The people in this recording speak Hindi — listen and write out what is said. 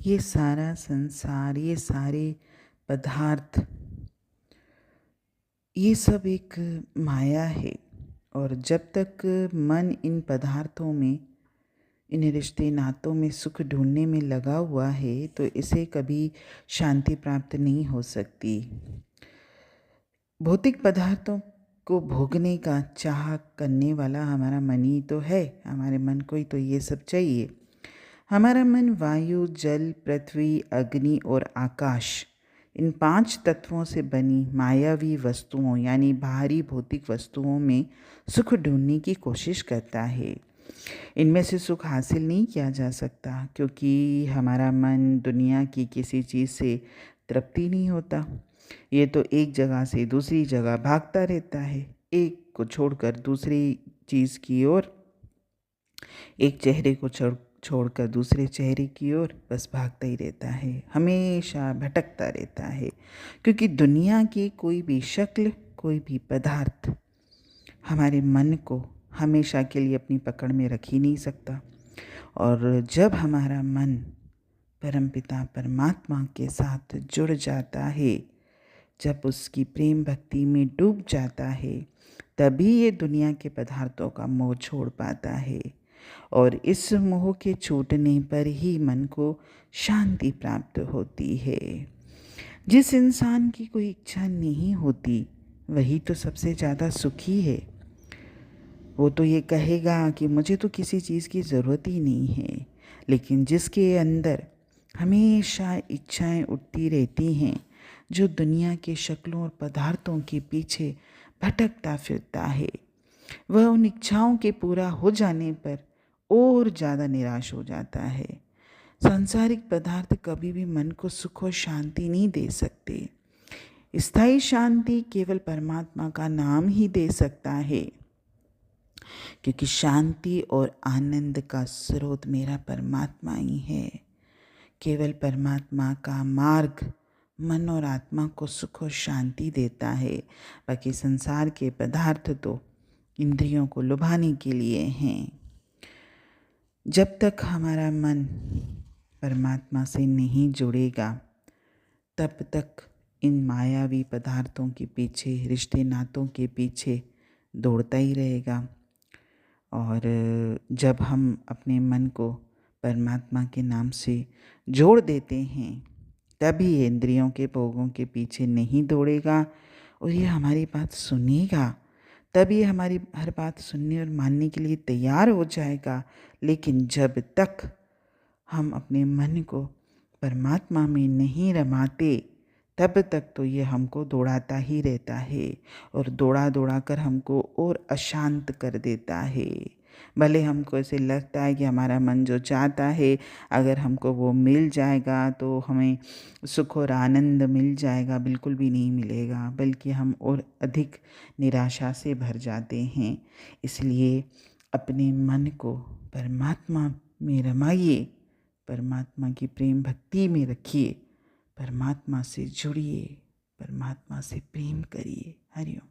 ये सारा संसार, ये सारे पदार्थ, ये सब एक माया है। और जब तक मन इन पदार्थों में, इन रिश्ते नातों में सुख ढूंढने में लगा हुआ है तो इसे कभी शांति प्राप्त नहीं हो सकती। भौतिक पदार्थों को भोगने का चाह करने वाला हमारा मन ही तो है। हमारे मन को ही तो ये सब चाहिए। हमारा मन वायु, जल, पृथ्वी, अग्नि और आकाश, इन 5 तत्वों से बनी मायावी वस्तुओं यानी बाहरी भौतिक वस्तुओं में सुख ढूंढने की कोशिश करता है। इनमें से सुख हासिल नहीं किया जा सकता क्योंकि हमारा मन दुनिया की किसी चीज़ से तृप्ति नहीं होता। ये तो एक जगह से दूसरी जगह भागता रहता है, एक को छोड़कर दूसरी चीज़ की ओर, एक चेहरे को छोड़कर दूसरे चेहरे की ओर बस भागता ही रहता है, हमेशा भटकता रहता है। क्योंकि दुनिया की कोई भी शक्ल, कोई भी पदार्थ हमारे मन को हमेशा के लिए अपनी पकड़ में रख ही नहीं सकता। और जब हमारा मन परमपिता परमात्मा के साथ जुड़ जाता है, जब उसकी प्रेम भक्ति में डूब जाता है, तभी ये दुनिया के पदार्थों का मोह छोड़ पाता है। और इस मोह के छूटने पर ही मन को शांति प्राप्त होती है। जिस इंसान की कोई इच्छा नहीं होती वही तो सबसे ज़्यादा सुखी है। वो तो ये कहेगा कि मुझे तो किसी चीज़ की ज़रूरत ही नहीं है। लेकिन जिसके अंदर हमेशा इच्छाएं उठती रहती हैं, जो दुनिया के शक्लों और पदार्थों के पीछे भटकता फिरता है, वह उन इच्छाओं के पूरा हो जाने पर और ज़्यादा निराश हो जाता है। सांसारिक पदार्थ कभी भी मन को सुख और शांति नहीं दे सकते। स्थायी शांति केवल परमात्मा का नाम ही दे सकता है, क्योंकि शांति और आनंद का स्रोत मेरा परमात्मा ही है। केवल परमात्मा का मार्ग मन और आत्मा को सुख और शांति देता है। बाकी संसार के पदार्थ तो इंद्रियों को लुभाने के लिए हैं। जब तक हमारा मन परमात्मा से नहीं जुड़ेगा, तब तक इन मायावी पदार्थों के पीछे, रिश्ते नातों के पीछे दौड़ता ही रहेगा। और जब हम अपने मन को परमात्मा के नाम से जोड़ देते हैं, तभी ये इंद्रियों के भोगों के पीछे नहीं दौड़ेगा और ये हमारी बात सुनेगा। तब ये हमारी हर बात सुनने और मानने के लिए तैयार हो जाएगा। लेकिन जब तक हम अपने मन को परमात्मा में नहीं रमाते, तब तक तो ये हमको दौड़ाता ही रहता है और दौड़ा दौड़ा कर हमको और अशांत कर देता है। भले हमको ऐसे लगता है कि हमारा मन जो चाहता है, अगर हमको वो मिल जाएगा तो हमें सुख और आनंद मिल जाएगा, बिल्कुल भी नहीं मिलेगा, बल्कि हम और अधिक निराशा से भर जाते हैं। इसलिए अपने मन को परमात्मा में रमाइए, परमात्मा की प्रेम भक्ति में रखिए, परमात्मा से जुड़िए, परमात्मा से प्रेम करिए। हरि ओम।